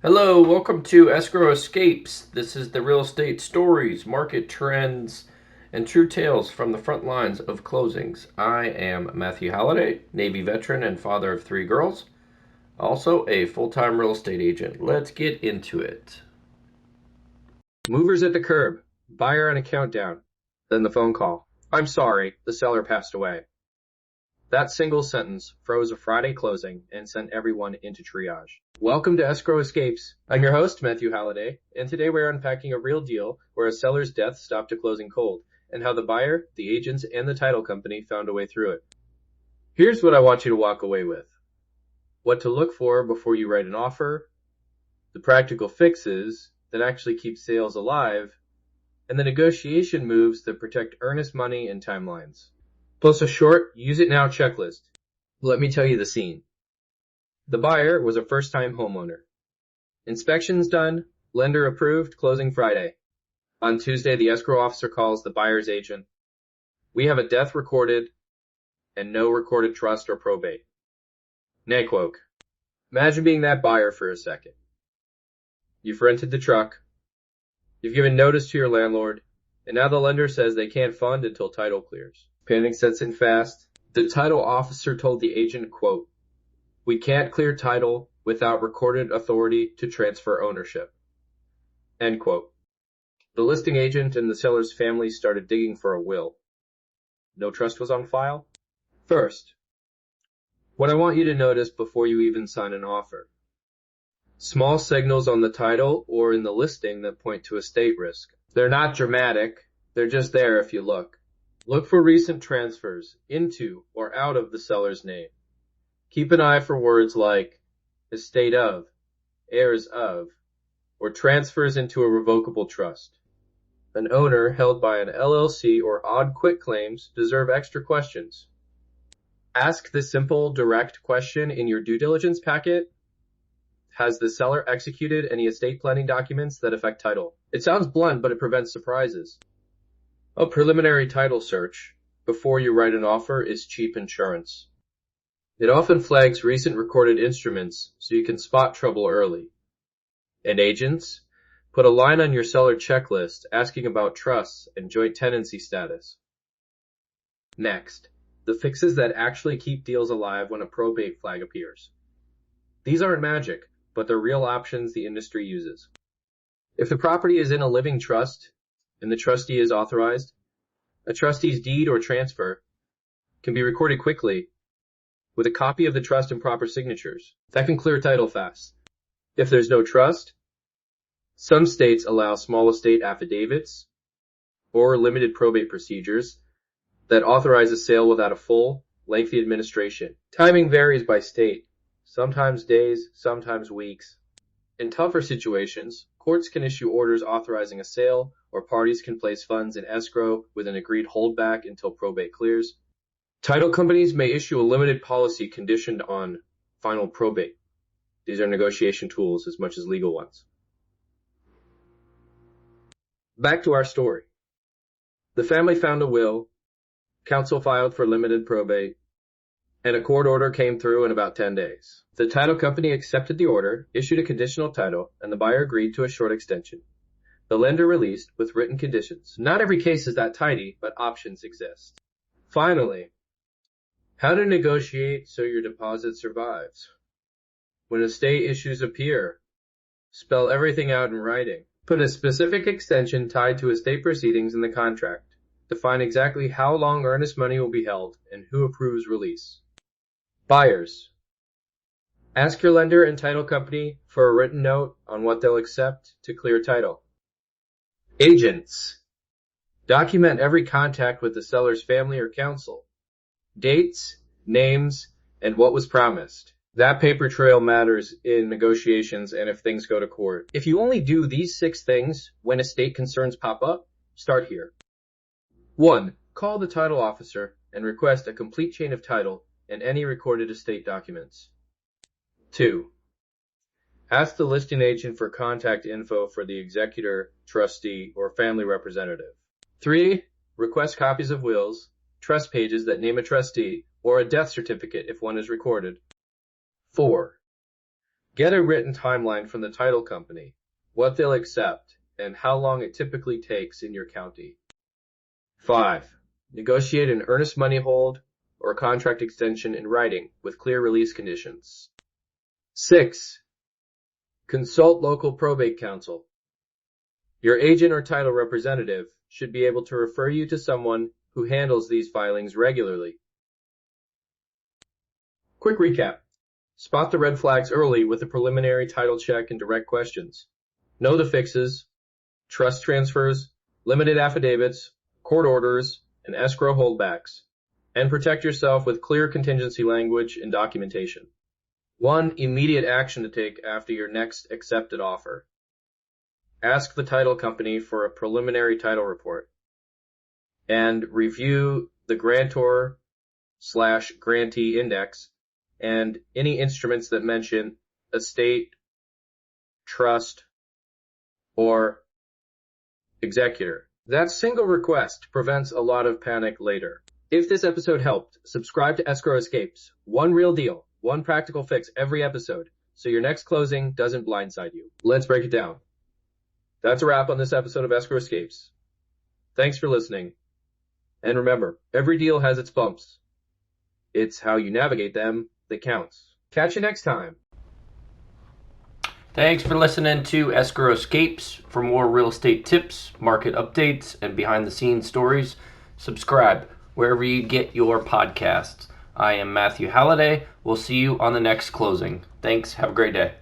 Hello, welcome to Escrow Escapes. This is the real estate stories, market trends, and true tales from the front lines of closings. I am Matthew Halliday, Navy veteran and father of three girls, also a full-time real estate agent. Let's get into it. Movers at the curb, buyer on a countdown, then the phone call. I'm sorry, the seller passed away. That single sentence froze a Friday closing and sent everyone into triage. Welcome to Escrow Escapes. I'm your host, Matthew Halliday, and today we're unpacking a real deal where a seller's death stopped a closing cold, and how the buyer, the agents, and the title company found a way through it. Here's what I want you to walk away with. What to look for before you write an offer, the practical fixes that actually keep sales alive, and the negotiation moves that protect earnest money and timelines. Plus a short, use it now checklist. Let me tell you the scene. The buyer was a first-time homeowner. Inspections done, lender approved, closing Friday. On Tuesday, the escrow officer calls the buyer's agent. We have a death recorded and no recorded trust or probate. Quoque. Imagine being that buyer for a second. You've rented the truck. You've given notice to your landlord, and now the lender says they can't fund until title clears. Panic sets in fast. The title officer told the agent, quote, "We can't clear title without recorded authority to transfer ownership." End quote. The listing agent and the seller's family started digging for a will. No trust was on file? First, what I want you to notice before you even sign an offer. Small signals on the title or in the listing that point to estate risk. They're not dramatic. They're just there if you look. Look for recent transfers into or out of the seller's name. Keep an eye for words like estate of, heirs of, or transfers into a revocable trust. An owner held by an LLC or odd quitclaims deserve extra questions. Ask the simple, direct question in your due diligence packet. Has the seller executed any estate planning documents that affect title? It sounds blunt, but it prevents surprises. A preliminary title search before you write an offer is cheap insurance. It often flags recent recorded instruments so you can spot trouble early. And agents, put a line on your seller checklist asking about trusts and joint tenancy status. Next, the fixes that actually keep deals alive when a probate flag appears. These aren't magic, but they're real options the industry uses. If the property is in a living trust, and the trustee is authorized, a trustee's deed or transfer can be recorded quickly with a copy of the trust and proper signatures. That can clear title fast. If there's no trust, some states allow small estate affidavits or limited probate procedures that authorize a sale without a full, lengthy administration. Timing varies by state, sometimes days, sometimes weeks. In tougher situations, courts can issue orders authorizing a sale, or parties can place funds in escrow with an agreed holdback until probate clears. Title companies may issue a limited policy conditioned on final probate. These are negotiation tools as much as legal ones. Back to our story. The family found a will, counsel filed for limited probate, and a court order came through in about 10 days. The title company accepted the order, issued a conditional title, and the buyer agreed to a short extension. The lender released with written conditions. Not every case is that tidy, but options exist. Finally, how to negotiate so your deposit survives. When estate issues appear, spell everything out in writing. Put a specific extension tied to estate proceedings in the contract. Define exactly how long earnest money will be held and who approves release. Buyers. Ask your lender and title company for a written note on what they'll accept to clear title. Agents. Document every contact with the seller's family or counsel. Dates, names, and what was promised. That paper trail matters in negotiations and if things go to court. If you only do these 6 things when estate concerns pop up, start here. 1. Call the title officer and request a complete chain of title and any recorded estate documents. 2. Ask the listing agent for contact info for the executor, trustee, or family representative. 3. Request copies of wills, trust pages that name a trustee, or a death certificate if one is recorded. 4. Get a written timeline from the title company, what they'll accept, and how long it typically takes in your county. 5. Negotiate an earnest money hold or contract extension in writing with clear release conditions. 6. Consult local probate counsel. Your agent or title representative should be able to refer you to someone who handles these filings regularly. Quick recap. Spot the red flags early with a preliminary title check and direct questions. Know the fixes, trust transfers, limited affidavits, court orders, and escrow holdbacks, and protect yourself with clear contingency language and documentation. 1. Immediate action to take after your next accepted offer. Ask the title company for a preliminary title report and review the grantor/grantee index and any instruments that mention estate, trust, or executor. That single request prevents a lot of panic later. If this episode helped, subscribe to Escrow Escapes. One real deal, one practical fix every episode, so your next closing doesn't blindside you. Let's break it down. That's a wrap on this episode of Escrow Escapes. Thanks for listening. And remember, every deal has its bumps. It's how you navigate them that counts. Catch you next time. Thanks for listening to Escrow Escapes. For more real estate tips, market updates, and behind-the-scenes stories, subscribe wherever you get your podcasts. I am Matthew Halliday. We'll see you on the next closing. Thanks. Have a great day.